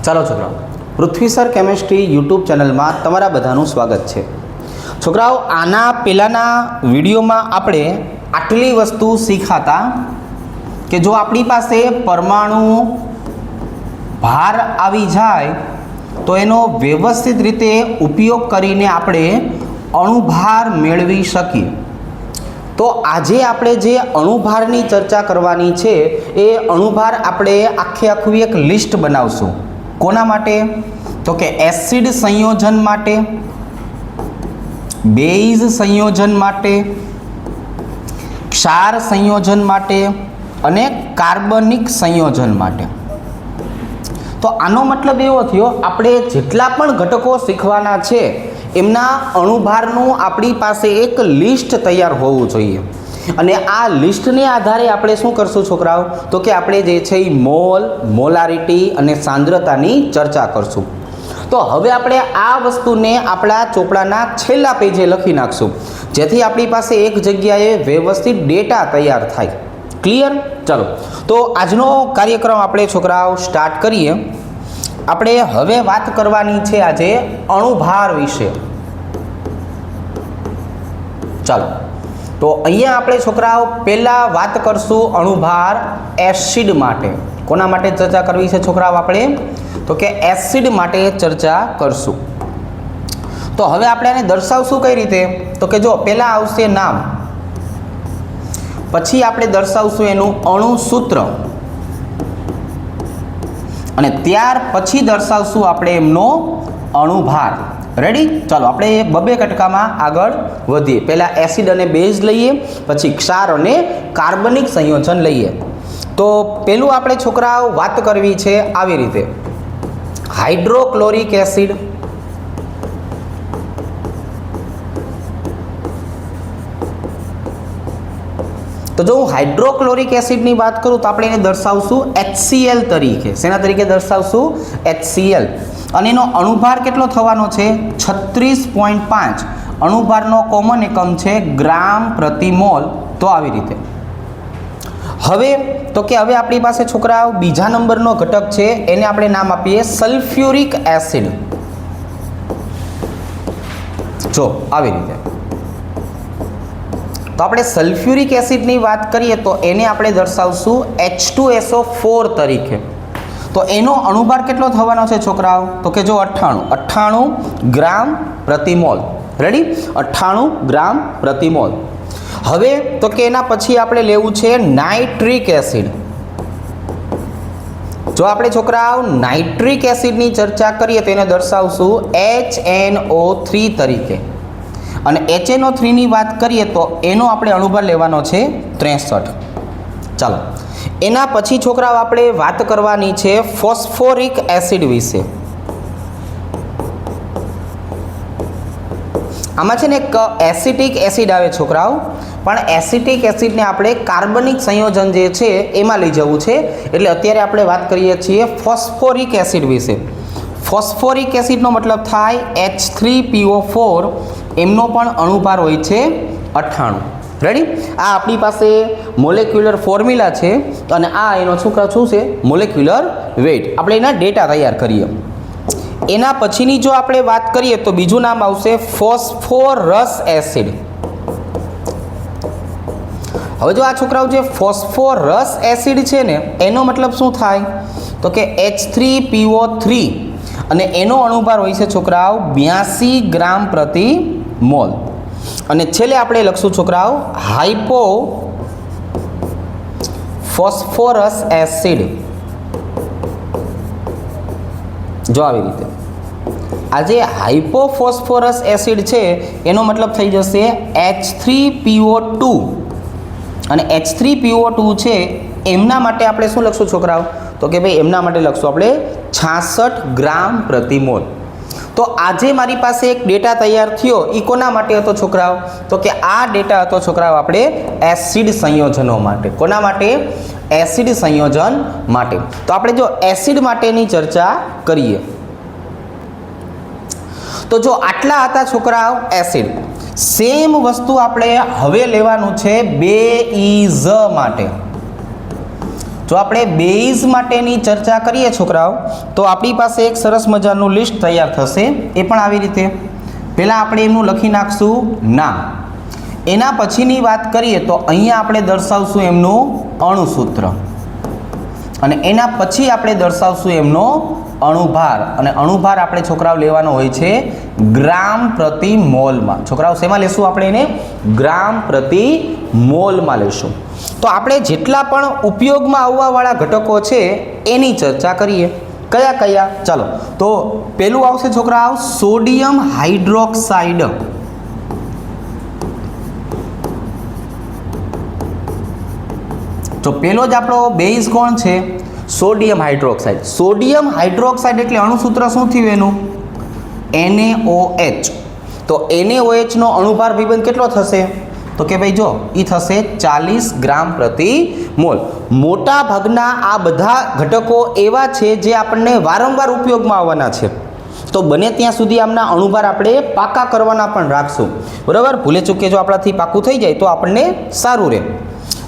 ચાલો છોકરાઓ, પૃથ્વી sir chemistry YouTube ચેનલમાં તમારા બધાનું સ્વાગત છે। છોકરાઓ, આના પહેલાંના વિડીયોમાં આપણે આટલી વસ્તુ શીખાતા કે જો આપણી પાસે પરમાણુ ભાર આવી જાય તો એનો વ્યવસ્થિત રીતે ઉપયોગ કરીને આપણે અણુભાર મેળવી શકીએ। તો આજે આપણે જે અણુભારની ચર્ચા કરવાની છે એ અણુભાર આપણે આખું એક લિસ્ટ બનાવશું। કોના માટે? તો કે એસિડ સંયોજન માટે, બેઝ સંયોજન માટે, ક્ષાર સંયોજન માટે અને કાર્બનિક સંયોજન માટે। તો આનો મતલબ એવો થયો, આપણે જેટલા પણ ઘટકો શીખવાના છે એમના અણુભારનું આપણી પાસે એક લિસ્ટ તૈયાર હોવું જોઈએ। અને આ લિસ્ટને આધારે આપણે શું કરશું છોકરાઓ? તો કે આપણે જે છે એ મોલ, મોલારિટી અને સાંદ્રતાની ચર્ચા કરશું। તો હવે આપણે આ વસ્તુને આપણા ચોપડાના છેલ્લા પેજે લખી નાખશું, જેથી આપણી પાસે એક જગ્યાએ વ્યવસ્થિત ડેટા તૈયાર થાય। ક્લિયર? ચલો, તો આજનો કાર્યક્રમ આપણે છોકરાઓ સ્ટાર્ટ કરીએ। આપણે હવે વાત કરવાની છે આજે અણુભાર વિશે। ચાલો, તો અહીંયા આપણે છોકરાઓ પહેલા વાત કરશું અણુભાર એસિડ માટે। કોના માટે ચર્ચા કરવી છે છોકરાઓ આપણે? તો કે એસિડ માટે ચર્ચા કરશું। તો હવે આપણે આને દર્શાવશું કઈ રીતે? તો કે જો પહેલા આવશે નામ, પછી આપણે દર્શાવશું એનું અણુસૂત્ર અને ત્યાર પછી દર્શાવશું આપણે એમનો અણુભાર। રેડી? ચાલો, આપણે બબે કટકામાં આગળ વધીએ। પહેલા એસિડ અને બેઝ લઈએ, પછી ક્ષાર અને કાર્બનિક સંયોજન લઈએ। તો પહેલું આપણે છોકરાઓ વાત કરવી છે આવી રીતે, હાઇડ્રોક્લોરિક એસિડ, તો જો હું હાઇડ્રોક્લોરિક એસિડની વાત કરું તો આપણે એને દર્શાવશું HCl તરીકે। શેના તરીકે દર્શાવશું? HCl। અને એનો અણુભાર કેટલો થવાનો છે? 36.5। અણુભારનો કોમન એકમ છે ગ્રામ પ્રતિ મોલ। તો આવી રીતે હવે તો કે હવે આપણી પાસે છોકરાઓ બીજા નંબરનો ઘટક છે, એને આપણે નામ આપીએ સલ્ફ્યુરિક એસિડ। જો આવી રીતે તો આપણે સલ્ફ્યુરિક એસિડની વાત કરીએ તો એને આપણે દર્શાવશું H2SO4 તરીકે। તો એનો અણુભાર કેટલો થવાનો છે છોકરાઓ? તો કે જો 98 ગ્રામ પ્રતિ મોલ। રેડી? 98 ગ્રામ પ્રતિ મોલ। હવે તો કે એના પછી આપણે લેવું છે નાઇટ્રિક એસિડ। જો આપણે છોકરાઓ નાઇટ્રિક એસિડની ચર્ચા કરીએ તો એને દર્શાવશું HNO3 તરીકે। અને HNO3 ની વાત કરીએ તો એનો આપણે અણુભાર લેવાનો છે 63। ચાલો, એના પછી છોકરાઓ આપણે વાત કરવાની છે ફોસ્ફોરિક એસિડ વિશે। આમાં છે ને એક એસિટિક એસિડ આવે છોકરાઓ, પણ એસિટિક એસિડને આપણે કાર્બનિક સંયોજન જે છે એમાં લઈ જવું છે, એટલે અત્યારે આપણે વાત કરીએ છીએ ફોસ્ફોરિક એસિડ વિશે। ફોસ્ફોરિક એસિડનો મતલબ થાય H3PO4, એમનો પણ અણુભાર હોય છે 98। રેડી? આ આપણી પાસે મોલેક્યુલર ફોર્મ્યુલા છે અને આ એનો શું છે? Molecular weight. આપણે એના ડેટા તૈયાર કરીએ। એના પછીની જો આપણે વાત કરીએ તો બીજું નામ આવશે ફોસ્ફોરસ એસિડ। હવે જો આ છોકરાઓ જે ફોસ્ફોરસ એસિડ છે ને એનો મતલબ શું થાય? તો કે H3PO3 અને એનો અણુભાર હોય છે છોકરાઓ 82 ગ્રામ પ્રતિ મોલ। અને છેલ્લે આપણે લખશું છોકરાઓ હાઇપો ફોસ્ફોરસ એસિડ। જો આવી રીતે આ જે હાઇપોફોસ્ફોરસ એસિડ છે એનો મતલબ થઈ જશે H3PO2 અને H3PO2 છે એમના માટે આપણે શું લખશું છોકરાઓ? તો કે ભાઈ એમના માટે લખશું આપણે 66 ગ્રામ પ્રતિ મોલ। તો આજે મારી પાસે એક ડેટા તૈયાર થયો, એ કોના માટે હતો છોકરાઓ? તો કે આ ડેટા હતો છોકરાઓ આપણે એસિડ સંયોજનો માટે। કોના માટે? એસિડ સંયોજન માટે। તો આપણે જો એસિડ માટેની ચર્ચા કરીએ તો જો આટલા હતા છોકરાઓ એસિડ। સેમ વસ્તુ આપણે હવે લેવાનું છે બેઇઝ માટે। જો આપણે બેઝ માટેની ચર્ચા કરીએ છોકરાઓ, તો આપણી પાસે એક સરસ મજાનું લિસ્ટ તૈયાર થશે. એ પણ આવી રીતે પહેલાં આપણે એમનું લખી નાખશું નામ. એના પછીની વાત કરીએ તો અહીંયા આપણે દર્શાવશું એમનું અણુસૂત્ર, અને એના પછી આપણે દર્શાવશું એમનો અણુભાર. અને અણુભાર આપણે છોકરાઓ લેવાનો હોય છે ગ્રામ પ્રતિ મોલમાં. છોકરાઓ શેમાં લેશું આપણે એને? ગ્રામ પ્રતિ મોલમાં લેશું. તો આપણે જેટલા પણ ઉપયોગમાં આવવાવાળા ઘટકો છે એની ચર્ચા કરીએ. કયા કયા? ચાલો, તો પહેલું આવશે છોકરાઓ સોડિયમ હાઇડ્રોક્સાઇડ. તો પહેલો જ આપણો બેઝ કોણ છે? Sodium hydroxide. સોડિયમ હાઇડ્રોક્સાઇડ એટલે અણુસૂત્ર શું થયું એનું? NaOH. તો NaOH નો અણુભાર વિબંધ કેટલો થશે? તો કે ભાઈ જો એ થશે 40 ગ્રામ પ્રતિ મોલ. મોટા ભાગના આ બધા ઘટકો એવા છે જે આપણને વારંવાર ઉપયોગમાં આવવાના છે, તો બને ત્યાં સુધી આમના અણુભાર આપણે પાકા કરવાના પણ રાખશું. બરાબર? ભૂલે ચૂકે જો આપણાથી પાકું થઈ જાય તો આપણને સારું રહે.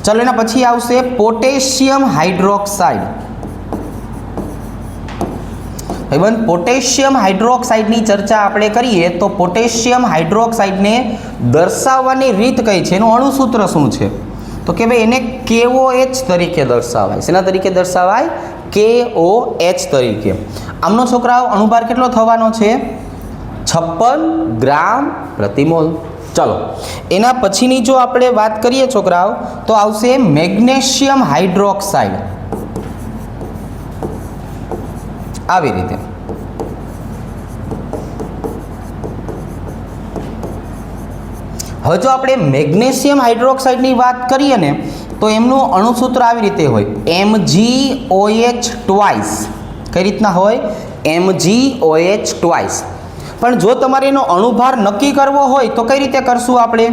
ચાલો, એના પછી આવશે પોટેશિયમ હાઇડ્રોક્સાઇડ. ભાઈબંધ, પોટેશિયમ હાઇડ્રોક્સાઇડની ચર્ચા આપણે કરીએ તો પોટેશિયમ હાઇડ્રોક્સાઇડને દર્શાવવાની રીત કઈ છે? એનું અણુસૂત્ર શું છે? તો કે ભાઈ એને KOH તરીકે દર્શાવાય. શેના તરીકે દર્શાવાય? KOH તરીકે. આમનો છોકરાઓ અણુભાર કેટલો થવાનો છે? 56 ગ્રામ પ્રતિ મોલ. ચલો, એના પછીની જો આપણે વાત કરીએ છોકરાઓ તો આવશે મેગ્નેશિયમ હાઇડ્રોક્સાઇડ. આવી રીતે. હવે જો આપણે મેગ્નેશિયમ હાઇડ્રોક્સાઇડની વાત કરીએ ને તો એમનું અણુસૂત્ર આવી રીતે હોય MgOH ટ્વાઇસ. કઈ રીતના હોય? MgOH twice. પણ જો તમારે એનો અણુભાર નક્કી કરવો હોય તો કઈ રીતે કરશું આપણે?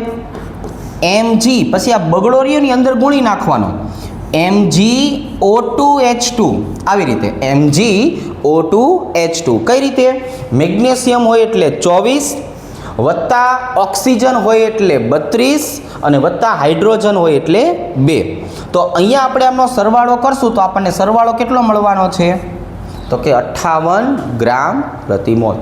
Mg પછી આ બગડોરીઓની અંદર ગુણી નાખવાનો, MgO2H2. આવી રીતે MgO2H2. કઈ રીતે? મેગ્નેશિયમ હોય એટલે 24 વત્તા ઓક્સિજન હોય એટલે 32 અને વત્તા હાઇડ્રોજન હોય એટલે 2. તો અહીંયા આપણે આમનો સરવાળો કરશું તો આપણને સરવાળો કેટલો મળવાનો છે? તો કે 58 ગ્રામ પ્રતિ મોલ.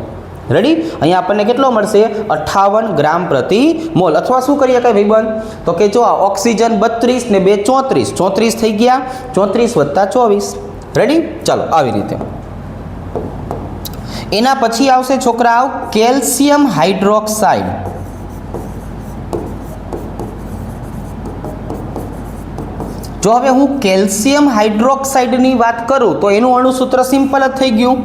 રેડી? અહીંયા આપણને કેટલો મળશે? 58 ગ્રામ પ્રતિ મોલ. અથવા શું કરીએ કઈ ભાઈબંધ? તો કે જો ઓક્સિજન 32 ને 2 34, 34 થઈ ગયા, 34 વત્તા 24. રેડી? ચાલો, આવી રીતે. એના પછી આવશે છોકરાઓ કેલ્શિયમ હાઇડ્રોક્સાઇડ. જો હવે હું કેલ્શિયમ હાઇડ્રોક્સાઇડની વાત કરું તો એનું અણુસૂત્ર સિમ્પલ જ થઈ ગયું,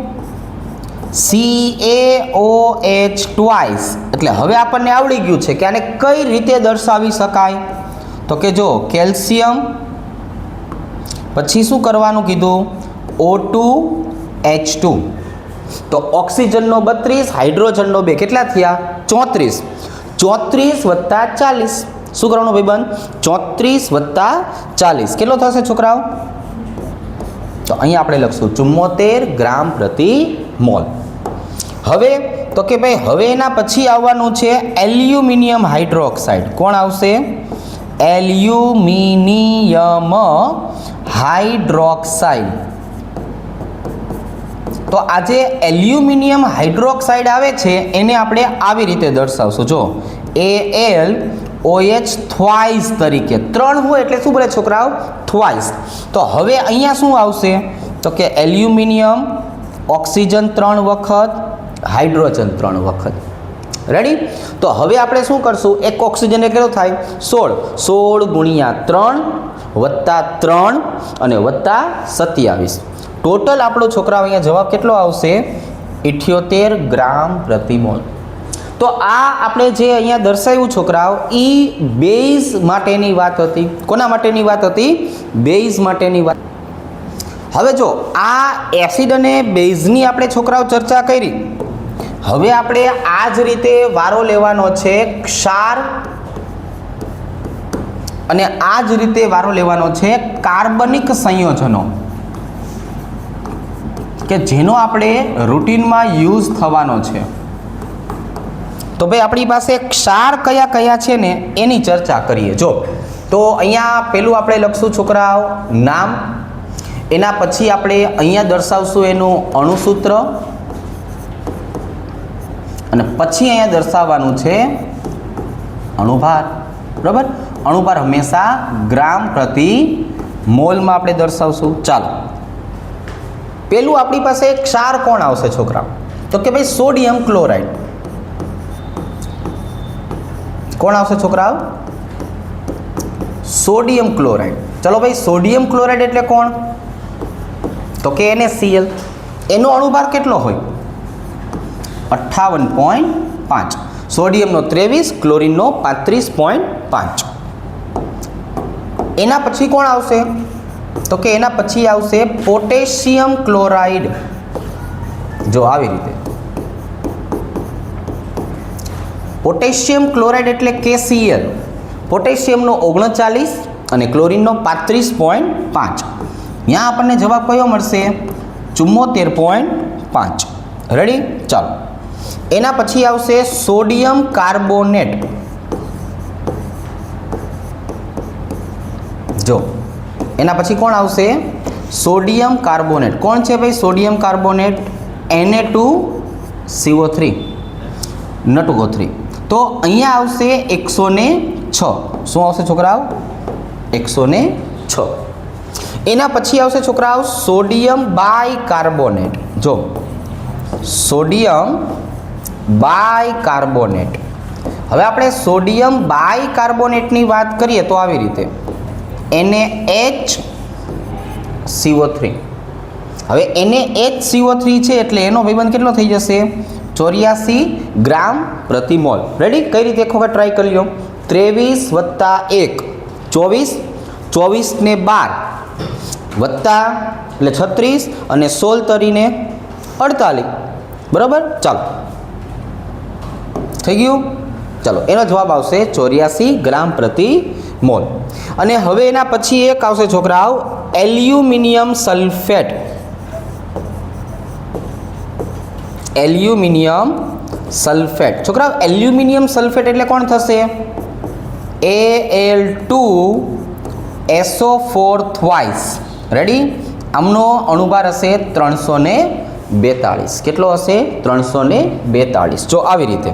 CaOH ટ્વાઇસ. એટલે હવે આપણને આવડી ગયું છે કે આને કઈ રીતે દર્શાવી શકાય. તો કે જો કેલ્શિયમ પછી શું કરવાનું કીધું? O2H2. તો ઓક્સિજનનો 32, હાઇડ્રોજનનો 2, કેટલા થયા? 34. 34 વત્તા 40. શું કરવાનું ભાઈબંધ? 34 વત્તા 40 કેટલો થશે છોકરાઓ? તો અહીંયા આપણે લખશું 74 ગ્રામ પ્રતિ મોલ. હવે તો કે ભાઈ હવે એના પછી આવવાનું છે એલ્યુમિનિયમ હાઇડ્રોક્સાઇડ. કોણ આવશે? Aluminium hydroxide. તો આ જે એલ્યુમિનિયમ હાઇડ્રોક્સાઇડ આવે છે એને આપણે આવી રીતે દર્શાવશું. જો AlOH થ્વાઇસ તરીકે. 3 હોય એટલે શું બોલે છોકરાઓ? થ્વાઇસ. તો હવે અહીંયા શું આવશે? તો કે એલ્યુમિનિયમ, ઓક્સિજન 3 વખત, હાઇડ્રોજન 3 વખત. રેડી? તો હવે આપણે શું કરશું? એક ઓક્સિજન એ કેટલો થાય? 16. 16 ગુણ્યા 3 વત્તા 3 અને વત્તા 27. ટોટલ આપણો છોકરાઓ અહીંયા જવાબ કેટલો આવશે? 78 ગ્રામ પ્રતિ મોલ. તો આ આપણે જે અહીંયા દર્શાવ્યું છોકરાઓ એ બેઝ માટેની વાત હતી. કોના માટેની વાત હતી? બેઝ માટેની વાત. હવે જો આ એસિડ અને બેઝની આપણે છોકરાઓ ચર્ચા કરી. હવે આપણે આ જ રીતે વારો લેવાનો છે ક્ષાર અને આ જ રીતે વારો લેવાનો છે કાર્બનિક સંયોજનો કે જેનો આપણે રૂટીનમાં યુઝ થવાનો છે. તો ભાઈ આપણી પાસે ક્ષાર કયા કયા છે ને એની ચર્ચા કરીએ. જો તો અહીંયા પેલું આપણે લખશું છોકરાઓ નામ, એના પછી આપણે અહીંયા દર્શાવશું એનું અણુસૂત્ર અને પછી અહીંયા દર્શાવવાનું છે અણુભાર. બરાબર, અણુભાર હંમેશા ગ્રામ પ્રતિ મોલમાં આપણે દર્શાવશું. ચાલો, પેલું આપણી પાસે ક્ષાર કોણ આવશે છોકરા? તો કે ભાઈ સોડિયમ ક્લોરાઇડ. કોણ આવશે છોકરાઓ? Sodium chloride. ચલો ભાઈ, સોડિયમ ક્લોરાઇડ એટલે કોણ? તો કે NaCl. એનો અણુભાર કેટલો હોય? 58.5. સોડિયમનો 23, ક્લોરીનનો 35.5. એના પછી કોણ આવશે? તો કે એના પછી આવશે પોટેશિયમ ક્લોરાઇડ. જો આવી રીતે પોટેશિયમ ક્લોરાઇડ એટલે KCl. પોટેશિયમનો 39 અને ક્લોરીનનો 35.5. यहाँ આપણને જવાબ કયો મળશે? 74.5. રેડી? ચાલો, એના પછી આવશે સોડિયમ કાર્બોનેટ. જો એના પછી કોણ આવશે? Sodium carbonate. કોણ છે ભાઈ સોડિયમ કાર્બોનેટ? Na2CO3 N2O3. તો અહીંયા આવશે 106. શું આવશે છોકરાઓ? 106. એના પછી આવશે છોકરાઓ સોડિયમ બાયકાર્બોનેટ. જો સોડિયમ બાયકાર્બોનેટ. હવે આપણે સોડિયમ બાયકાર્બોનેટની વાત કરીએ તો આવી રીતે NaHCO3. હવે NaHCO3 છે એટલે એનો ભાઈબંધ કેટલો થઈ જશે? 84 ગ્રામ પ્રતિ મોલ. રેડી? કઈ રીતે એક વખત ટ્રાય કરી લો. 23 વત્તા 1 24, 24 ને 12 વત્તા એટલે 36 અને 16 તરીને 48. બરાબર? ચાલો, થઈ ગયું? ચાલો, એનો જવાબ આવશે 84 ગ્રામ પ્રતિ મોલ. અને હવે એના પછી એક આવશે છોકરાઓ એલ્યુમિનિયમ સલ્ફેટ. Aluminium sulphate. છોકરાઓ એલ્યુમિનિયમ સલ્ફેટ એટલે કોણ થશે? Al2SO4 twice. રેડી? આમનો અણુભાર હશે 342. કેટલો હશે? 342. જો આવી રીતે.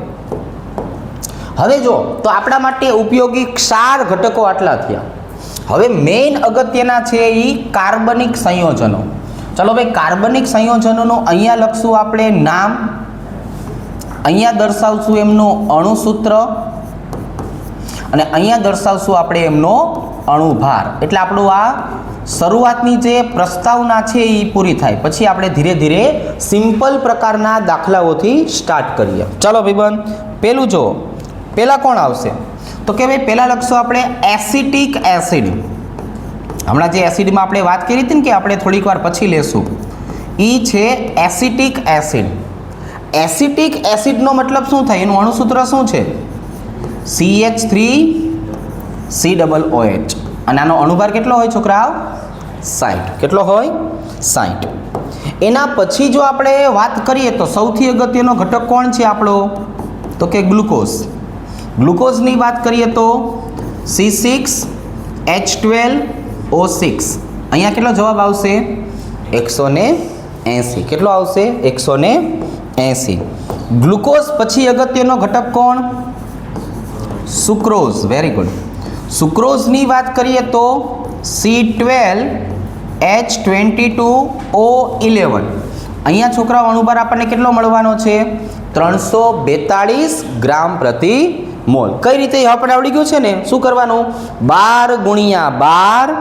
હવે જો તો આપણા માટે ઉપયોગી ક્ષાર ઘટકો આટલા થયા. હવે મેઇન અગત્યના છે એ કાર્બનિક સંયોજનો. ચલો ભાઈ, કાર્બનિક સંયોજનોનો અહીંયા લખશું આપણે નામ, અહીંયા દર્શાવશું એમનું અણુસૂત્ર અને અહીંયા દર્શાવશું આપણે એમનો અણુભાર. એટલે આપણું આ શરૂઆતની જે પ્રસ્તાવના છે એ પૂરી થાય. પછી આપણે ધીરે ધીરે સિમ્પલ પ્રકારના દાખલાઓથી સ્ટાર્ટ કરીએ. ચાલો ભાઈબંધ, પેલું જો પહેલાં કોણ આવશે? તો કે ભાઈ પહેલાં લખશું આપણે એસિટિક એસિડ. હમણાં જે એસિડમાં આપણે વાત કરી હતી ને કે આપણે થોડીક વાર પછી લેશું, એ છે એસિટિક એસિડ. એસિટિક એસિડનો મતલબ શું થાય? એનું અણુસૂત્ર શું છે? CH3COOH. અને આનો અણુભાર કેટલો હોય છોકરાઓ? 60. કેટલો હોય? 60. એના પછી જો આપણે વાત કરીએ તો સૌથી અગત્યનો ઘટક કોણ છે આપણો? તો કે ગ્લુકોઝ. ગ્લુકોઝની વાત કરીએ તો C6H12O6. અહીંયા કેટલો જવાબ આવશે? 180. કેટલો આવશે? 180. ગ્લુકોઝ પછી અગત્યનો ઘટક કોણ? સુક્રોઝ. Very good. સુક્રોઝની વાત કરીએ તો C12H22O11. અહીંયા છોકરાઓ અણુભાર આપણને કેટલો મળવાનો છે? 342 ગ્રામ પ્રતિ મોલ. કઈ રીતે આપણે આવડી ગયું છે ને? શું કરવાનું? 12 ગુણ્યા 12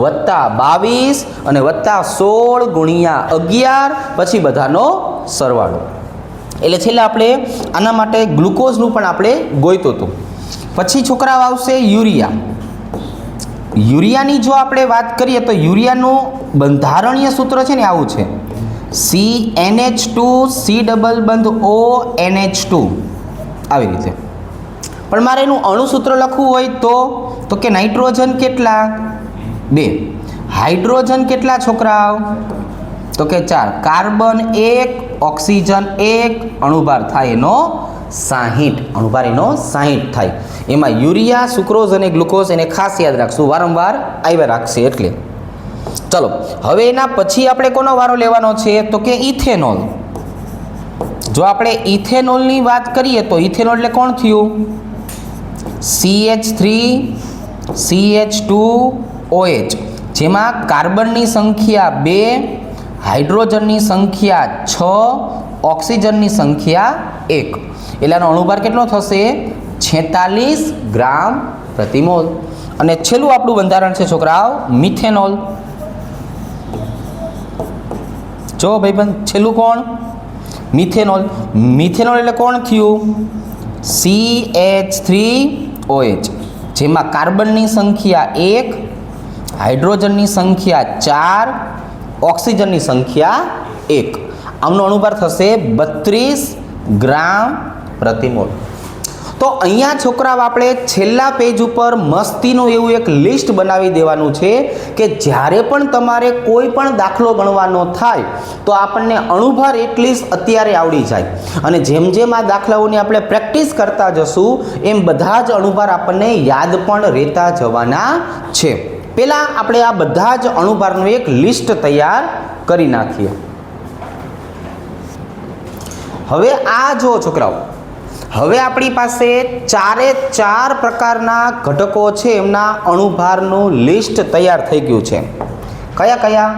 વત્તા 22 અને વત્તા 16 ગુણ્યા 11 પછી બધાનો સરવાળો. એટલે છેલ્લે આપણે આના માટે ગ્લુકોઝનું પણ આપણે ગોઈતું હતું. પછી છોકરાઓ આવશે યુરિયા. યુરિયાની જો આપણે વાત કરીએ તો યુરિયાનું બંધારણીય સૂત્ર છે ને આવું છે CNH2C=ONH2. આવી રીતે. પણ મારે એનું અણુસૂત્ર લખવું હોય તો કે નાઇટ્રોજન કેટલા? 2. હાઇડ્રોજન કેટલા છોકરાઓ? તો કે 4. Carbon 1, oxygen 1. અણુભાર થાય એનો 60. અણુભાર એનો 60 થાય. એમાં યુરિયા, સુક્રોઝ અને ગ્લુકોઝ એને ખાસ યાદ રાખશું, વારંવાર આવ્યા રાખશે. એટલે ચલો હવે એના પછી આપણે કોનો વારો લેવાનો છે તો કે ઇથેનોલ. જો આપણે ઇથેનોલની વાત કરીએ તો ઇથેનોલ એટલે કોણ થયું? CH3CH2OH, જેમાં કાર્બનની સંખ્યા 2, હાઇડ્રોજનની સંખ્યા 6, ઓક્સિજનની સંખ્યા 1. એટલે આનો અણુભાર કેટલો થશે? 46 ગ્રામ પ્રતિ મોલ. અને છેલ્લું આપણું બંધારણ છે છોકરાઓ મિથેનોલ. જો ભાઈબંધ છેલ્લું કોણ? મિથેનોલ. મિથેનોલ એટલે કોણ થયું? CH3OH, જેમાં કાર્બનની સંખ્યા 1, હાઇડ્રોજનની સંખ્યા 4, ઓક્સિજનની સંખ્યા 1. આમનો અણુભાર થશે 32 ગ્રામ પ્રતિ મોલ. તો અહીંયા છોકરાઓ આપણે છેલ્લા પેજ ઉપર મસ્તીનું એવું એક લિસ્ટ બનાવી દેવાનું છે કે જ્યારે પણ તમારે કોઈ પણ દાખલો ગણવાનો થાય તો આપણને અણુભાર એટલીસ્ટ અત્યારે આવડી જાય. અને જેમ જેમ આ દાખલાઓની આપણે પ્રેક્ટિસ કરતા જશું એમ બધા જ અણુભાર આપણને યાદ પણ રહેતા જવાના છે. પહેલાં આપણે આ બધા જ અણુભારનું એક લિસ્ટ તૈયાર કરી નાખીએ. હવે આ જો છોકરાઓ, હવે આપણી પાસે 4 પ્રકારના ઘટકો છે, એમના અણુભારનું લિસ્ટ તૈયાર થઈ ગયું છે. કયા કયા?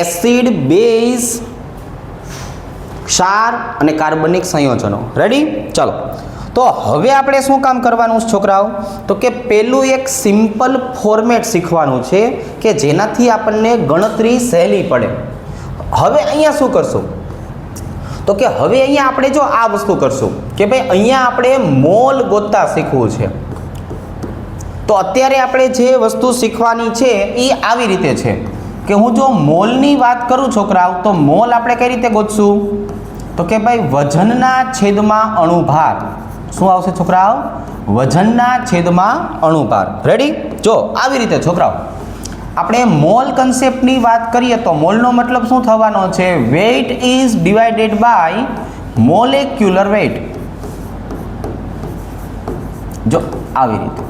એસિડ, બેઝ, ક્ષાર અને કાર્બનિક સંયોજનો. રેડી? ચલો તો હવે આપણે શું કામ કરવાનું છે છોકરાઓ? તો કે પહેલું એક સિમ્પલ ફોર્મેટ શીખવાનું છે કે જેનાથી આપણને ગણતરી સહેલી પડે. હવે અહીંયા શું કરશું? તો કે હવે અહીંયા આપણે જો આ વસ્તુ કરશું કે ભાઈ અહીંયા આપણે મોલ ગોતતા શીખવું છે. તો અત્યારે આપણે જે વસ્તુ શીખવાની છે એ આવી રીતે છે કે હું જો મોલની વાત કરું છોકરાઓ તો મોલ આપણે કઈ રીતે ગોતશું? તો કે ભાઈ વજનના છેદમાં અણુભાર. શું આવશે છોકરાઓ? વજનના છેદમાં અણુભાર. રેડી? જો આવી રીતે છોકરાઓ આપણે મોલ કન્સેપ્ટની વાત કરીએ તો મોલનો મતલબ શું થવાનો છે? Weight is divided by molecular weight. જો આવી રીતે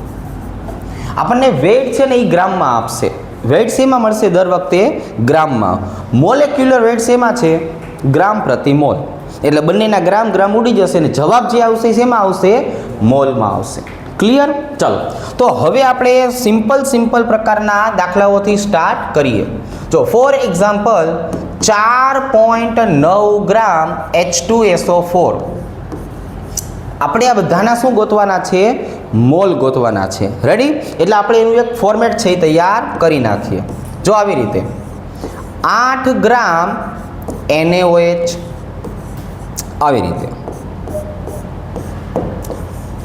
આપણને વેઇટ છે ને એ ગ્રામમાં આપશે. વેઇટ શેમાં મળશે? દર વખતે ગ્રામમાં. મોલેક્યુલર વેઇટ શેમાં છે? ગ્રામ પ્રતિ મોલ. એટલે બંનેના ગ્રામ ગ્રામ ઉડી જશે ને જવાબ જે આવશે શેમાં આવશે? મોલમાં આવશે. ક્લિયર? ચલો તો હવે આપણે સિમ્પલ પ્રકારના દાખલાઓથી સ્ટાર્ટ કરીએ. જો ફોર એક્ઝામ્પલ 4.9 ગ્રામ H2SO4. આપણે આ બધાના શું ગોતવાના છે? મોલ ગોતવાના છે. રેડી? એટલે આપણે એનું એક ફોર્મેટ છે તૈયાર કરી નાખીએ. જો આવી રીતે 8 ગ્રામ NaOH, આવી રીતે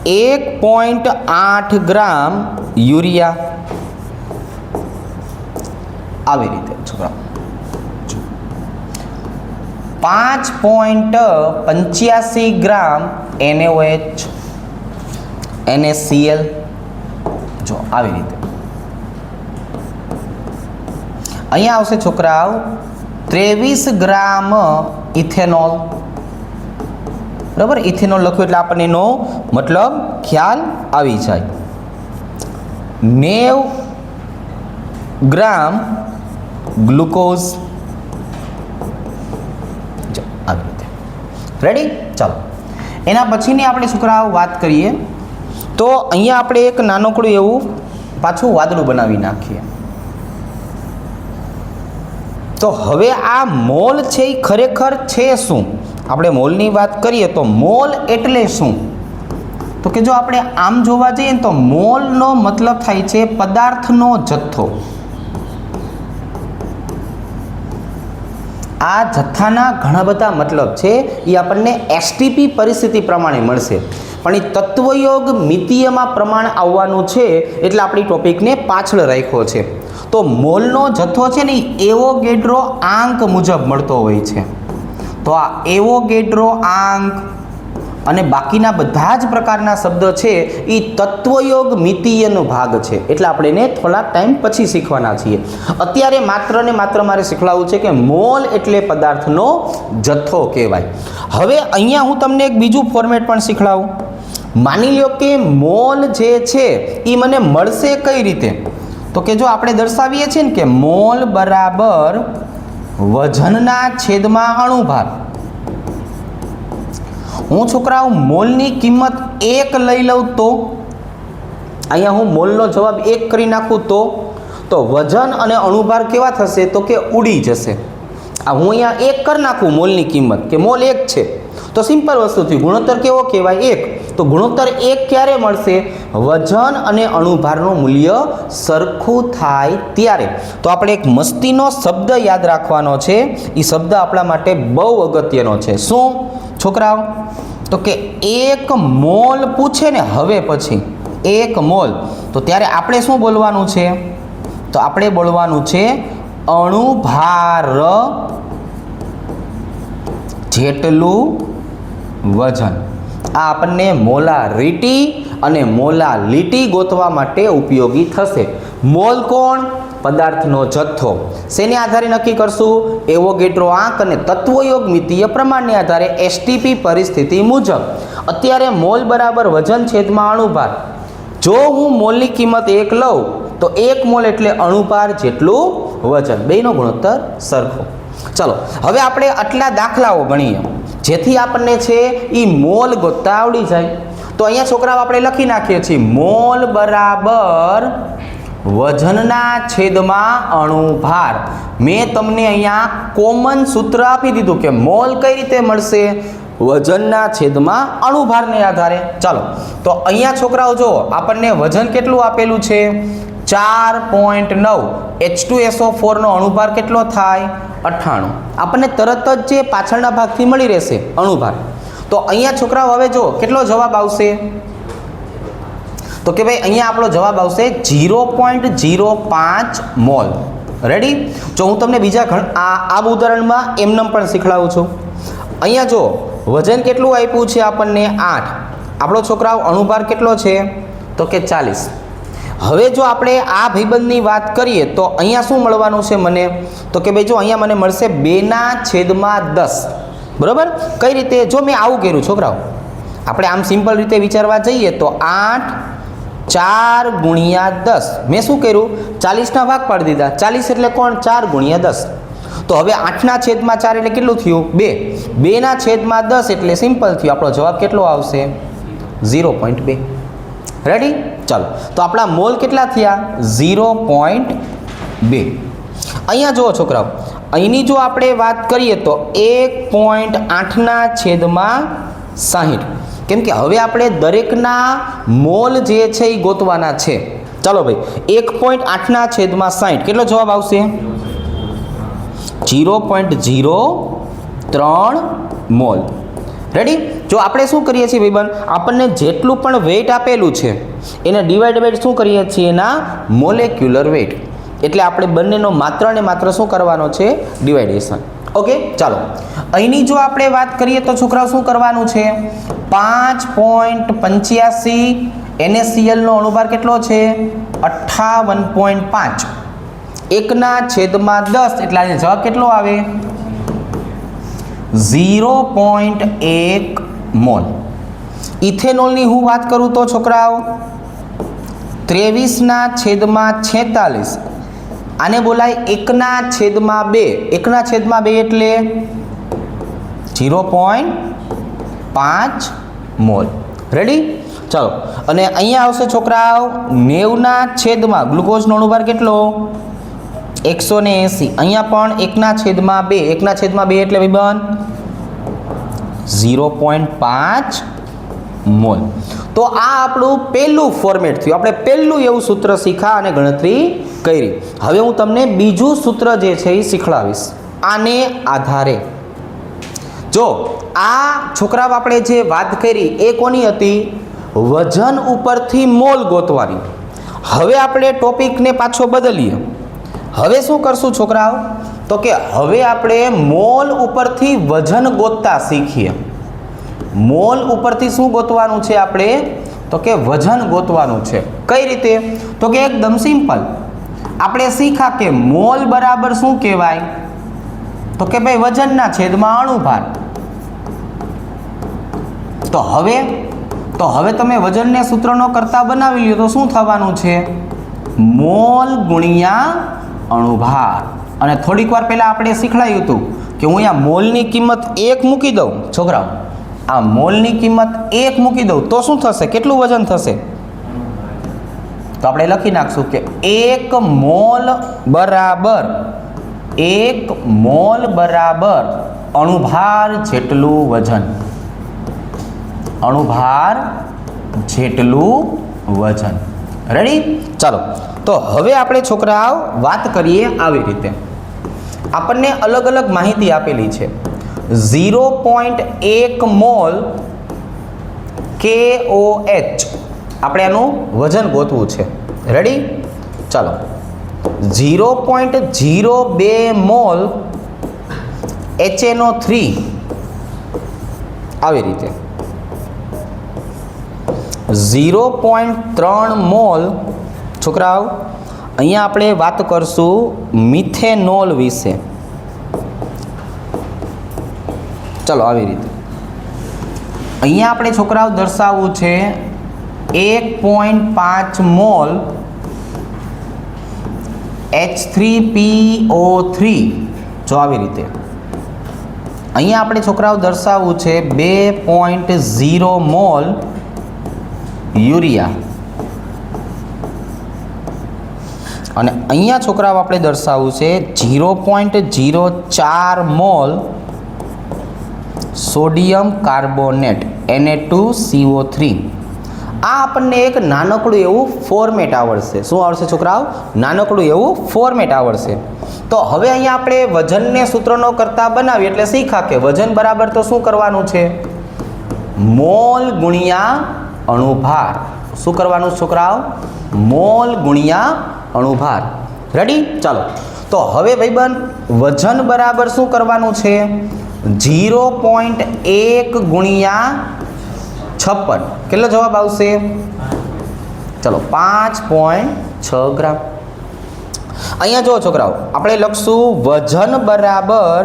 1.8 ગ્રામ યુરિયા, આવી રીતે છોકરા 5.85 ગ્રામ NaOH NaCl. જો આવી રીતે અહીંયા આવશે છોકરાઓ 23 ગ્રામ ઇથેનોલ. બરાબર? ઇથેનોલ લખ્યું એટલે આપણને એનો મતલબ ખ્યાલ આવી જાય. 90 ગ્રામ ગ્લુકોઝ. આવી રીતે. રેડી? ચાલો એના પછીની આપણે છોકરાઓ વાત કરીએ તો અહીંયા આપણે એક નાનકડું એવું પાછું વાદળું બનાવી નાખીએ. તો હવે આ મોલ છે એ ખરેખર છે શું? આપણે મોલની વાત કરીએ તો મોલ એટલે શું? તો કે જો આપણે આમ જોવા જઈએ તો મોલનો મતલબ થાય છે પદાર્થનો જથ્થો. આ જથ્થાના ઘણા બધા મતલબ છે, એ આપણને એસટીપી પરિસ્થિતિ પ્રમાણે મળશે, પણ એ તત્વયોગ મિતીયમાં પ્રમાણ આવવાનું છે એટલે આપણી ટોપિકને પાછળ રાખ્યો છે. તો મોલનો જથ્થો છે ને એ એવોગેડ્રો આંક મુજબ મળતો હોય છે. તો આ એવોગેડ્રો આંક અને બાકીના બધા જ પ્રકારના શબ્દ છે એ તત્વયોગ મિતીયનો ભાગ છે, એટલે આપણે એને થોડા ટાઈમ પછી શીખવાના છીએ. અત્યારે માત્ર ને માત્ર મારે શીખવાડવું છે કે મોલ એટલે પદાર્થનો જથ્થો કહેવાય. હવે અહીંયા હું તમને એક બીજું ફોર્મેટ પણ શીખવાડું. માની લો કે મોલ જે છે એ મને મળશે કઈ રીતે? તો કે જો આપણે દર્શાવીએ છીએ ને કે મોલ બરાબર વજનના છેદમાં અણુભાર. હું છોકરાઓ મોલની કિંમત 1 લઈ લઉં તો અહીંયા હું મોલનો જવાબ 1 કરી નાખું તો વજન અને અણુભાર કેવા થશે તો કે ઉડી જશે. આ હું અહીંયા 1 કરી નાખું મોલની કિંમત કે મોલ 1 છે તો સિમ્પલ વસ્તુ થયું. ગુણોત્તર કેવો કહેવાય 1. તો ગુણોત્તર 1 ક્યારે મળશે? વજન અને અણુભારનું મૂલ્ય સરખું થાય ત્યારે. તો આપણે એક મસ્તીનો શબ્દ યાદ રાખવાનો છે. એ શબ્દ આપણા માટે બહુ અગત્યનો છે. શું છોકરાઓ? તો કે 1 મોલ પૂછે ને હવે પછી 1 મોલ તો ત્યારે આપણે શું બોલવાનું છે? તો આપણે બોલવાનું છે અણુભાર જેટલું વજન. આ આપણને મોલારિટી અને મોલાલિટી ગોતવા માટે ઉપયોગી થશે. મોલ કોણ? પદાર્થનો જથ્થો. શેને આધારે નક્કી કરશું? એવોગેડ્રો આંક અને તત્વયોગ મિતીય પ્રમાણને આધારે એસટીપી પરિસ્થિતિ મુજબ. અત્યારે મોલ બરાબર વજન છેદમાં અણુભાર. જો હું મોલની કિંમત 1 લઉં તો 1 મોલ એટલે અણુભાર જેટલું વજન. બેનો ગુણોત્તર સરખો. ચલો હવે આપણે આટલા દાખલાઓ ગણીએ જેથી આપણને છે એ મોલ ગોતતા આવડી જાય. તો અહીંયા છોકરાઓ આપણે લખી નાખીએ છીએ મોલ બરાબર વજનના છેદમાં અણુભાર. મેં તમને અહીંયા કોમન સૂત્ર આપી દીધું કે મોલ કઈ રીતે મળશે? વજનના છેદમાં અણુભારને આધારે. ચાલો તો અહીંયા છોકરાઓ જો આપણને વજન કેટલું આપેલું છે? 4.9. H2SO4 નો અણુભાર કેટલો થાય? 98. આપણને તરત જ જે પાછળના ભાગથી મળી રહેશે અણુભાર. તો અહીંયા છોકરાઓ હવે જો કેટલો જવાબ આવશે? તો કે ભાઈ અહીંયા આપણો જવાબ આવશે 0.05 મોલ. રેડી? જો હું તમને બીજા આ ઉદાહરણમાં એમનેમ પણ શીખડાવું છું. અહીંયા જો વજન કેટલું આપ્યું છે આપણને? 8. આપણો છોકરાઓ અણુભાર કેટલો છે? તો કે 40. હવે જો આપણે આ ભાઈબંધની વાત કરીએ તો અહીંયા શું મળવાનું છે મને? તો કે ભાઈ જો અહીંયા મને મળશે 2/10. બરાબર? કઈ રીતે? જો મેં આવું કર્યું છોકરાઓ, આપણે આમ સિમ્પલ રીતે વિચારવા જઈએ તો 8 4 × 10. મેં શું કર્યું? 40ના ભાગ પાડી દીધા. 40 એટલે કોણ? 4 × 10. તો હવે 8/4 એટલે કેટલું થયું? 2. 2/10 એટલે સિમ્પલ થયું. આપણો જવાબ કેટલો આવશે? 0.2. રેડી? ચાલો તો આપણા મોલ કેટલા થયા? 0.2. અહીંયા જુઓ છોકરાઓ, અહીંની જો આપણે વાત કરીએ તો 1.8/60. કેમ કે હવે આપણે દરેકના મોલ જે છે એ ગોતવાના છે. ચાલો ભાઈ 1.8/60 કેટલો જવાબ આવશે? 0.03 મોલ. રેડી? જો આપણે શું કરીએ છીએ ભાઈબંધ? આપણને જેટલું પણ વેઇટ આપેલું છે એને ડિવાઈડ બાય શું કરીએ છીએ? એના મોલેક્યુલર વેઇટ. એટલે આપણે બંનેનો માત્ર ને માત્ર શું કરવાનો છે? ડિવાઇડેશન. ઓકે ચાલો અહીંની જો આપણે વાત કરીએ તો છોકરાઓ શું કરવાનું છે? 5.85 NaCl નો અણુભાર કેટલો છે? 58.5. 1/10 એટલે આનો જવાબ કેટલો આવે? 0.1 મોલ. ઇથેનોલની હું વાત કરું તો છોકરાઓ 23/46. આને બોલાય 1/2. 1/2 એટલે 0.5 મોલ. રેડી? ચાલો અને અહીંયા આવશે છોકરાઓ 90/, ગ્લુકોઝનો અણુભાર કેટલો? 180. અહીંયા પણ 1/2. 1/2 એટલે વિબંધ 0.5 મોલ. તો આ આપણું પહેલું ફોર્મેટ થયું. આપણે પહેલું એવું સૂત્ર શીખા અને ગણતરી કરી. હવે હું તમને બીજું સૂત્ર જે છે એ શીખડાવીશ. આને આધારે જો આ છોકરાઓ આપણે જે વાત કરી એ કોની હતી? વજન ઉપરથી મોલ ગોતવાની. હવે આપણે ટોપિકને પાછો બદલીએ. હવે શું કરશું છોકરાઓ? તો કે હવે આપણે મોલ ઉપરથી વજન ગોતતા શીખીએ. મોલ ઉપરથી શું ગોતવાનું છે આપણે? તો કે વજન ગોતવાનું છે. કઈ રીતે? તો કે એકદમ સિમ્પલ. આપણે શીખા કે મોલ બરાબર શું કહેવાય? તો કે ભાઈ વજનના છેદમાં અણુભાર. તો હવે તમે વજનને સૂત્રનો કરતા બનાવી લ્યો તો શું થવાનું છે? મોલ ગુણ્યા અણુભાર. અને થોડીક વાર પહેલાં આપણે શીખવાડ્યું હતું કે હું અહીંયા મોલની કિંમત 1 મૂકી દઉં. છોકરાઓ, આ મોલની કિંમત 1 મૂકી દઉં તો શું થશે? કેટલું વજન થશે? તો આપણે લખી નાખશું કે 1 મોલ બરાબર 1 મોલ બરાબર અણુભાર જેટલું વજન. અણુભાર જેટલું વજન. રેડી? ચાલો, તો હવે આપણે છોકરાઓ વાત કરીએ આવી રીતે. આપણને અલગ અલગ માહિતી આપેલી છે. 0.1 મોલ KOH આપણે આનું વજન ગોતવું છે. રેડી? ચાલો, 0.02 મોલ HNO3 આવી રીતે, 0.3 મોલ છોકરાઓ અહીંયા આપણે વાત કરશું મિથેનોલ વિશે. ચલો આવી રીતે અહીંયા આપણે છોકરાઓ દર્શાવવું છે 1.5 મોલ H3PO3. જો આવી રીતે અહીંયા આપણે છોકરાઓ દર્શાવવું છે 2.0 મોલ યુરિયા. અને અહીંયા છોકરાઓ આપણે દર્શાવવું છે 0.04 મોલ સોડિયમ કાર્બોનેટ Na2CO3. આ આપણને એક નાનકડું એવું ફોર્મેટ આવડશે. શું આવડશે છોકરાઓ? નાનકડું એવું ફોર્મેટ આવડશે. તો હવે અહીંયા આપણે વજનને સૂત્રનો કરતા બનાવી એટલે શીખા કે વજન બરાબર તો શું કરવાનું છે? મોલ ગુણ્યા અણુભાર. શું કરવાનું છોકરાઓ? મોલ ગુણ્યા અણુભાર. રેડી? ચાલો, તો હવે ભાઈબંધ વજન બરાબર શું કરવાનું છે? 0.1 ગુણ્યા 56. કેટલો જવાબ આવશે? ચલો 5.6 ગ્રામ. અહીંયા જુઓ છોકરાઓ, આપણે લખશું વજન બરાબર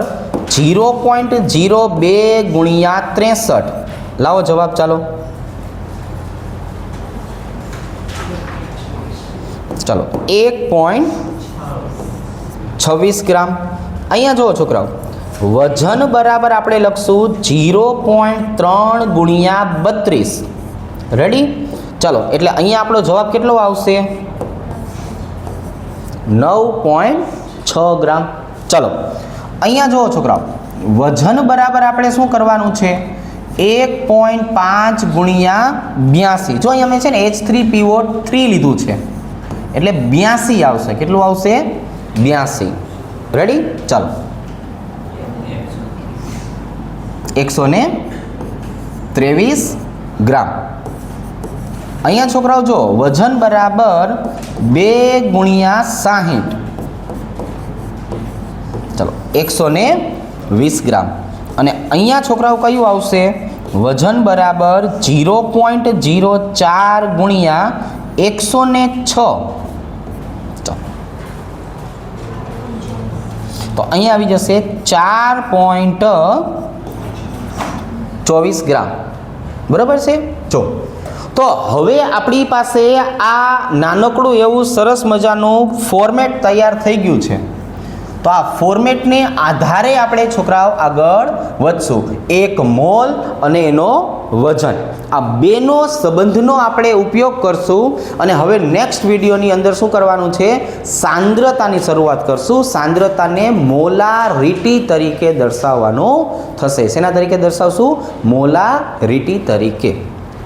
0.02 ગુણ્યા 63. લાવો જવાબ. ચાલો ચલો 1.26 ગ્રામ. અહીંયા જુઓ છોકરાઓ, વજન બરાબર આપણે લખશું 0.3 ગુણ્યા 32. રેડી? ચાલો, એટલે અહીંયા આપણો જવાબ કેટલો આવશે? 9.6 ગ્રામ. ચલો અહીંયા જુઓ છોકરાઓ, વજન બરાબર આપણે શું કરવાનું છે? 1.5 ગુણ્યા 82. જો અહીંયા મેં છે ને H3PO3 લીધું છે એટલે 82 આવશે. કેટલું આવશે? 82. રેડી? ચાલો 123 ગ્રામ. અહીંયા છોકરાઓ જો વજન બરાબર 2 ગુણ્યા 60. ચલો 120 ગ્રામ. અને અહીંયા છોકરાઓ કયું આવશે? વજન બરાબર 0.04 ગુણ્યા 106. તો અહીંયા આવી જશે 4.24 ગ્રામ. બરાબર છે? જો તો હવે આપણી પાસે આ નાનકડું એવું સરસ મજાનું ફોર્મેટ તૈયાર થઈ ગયું છે. તો આ ફોર્મેટને આધારે આપણે છોકરાઓ આગળ વધશું. 1 મોલ અને એનો વજન, આ બેનો સંબંધનો આપણે ઉપયોગ કરશું. અને હવે નેક્સ્ટ વિડીયોની અંદર શું કરવાનું છે? સાંદ્રતાની શરૂઆત કરશું. સાંદ્રતાને મોલારિટી તરીકે દર્શાવવાનું થશે. શેના તરીકે દર્શાવશું? મોલારિટી તરીકે.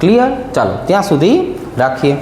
ક્લિયર? ચાલો ત્યાં સુધી રાખીએ.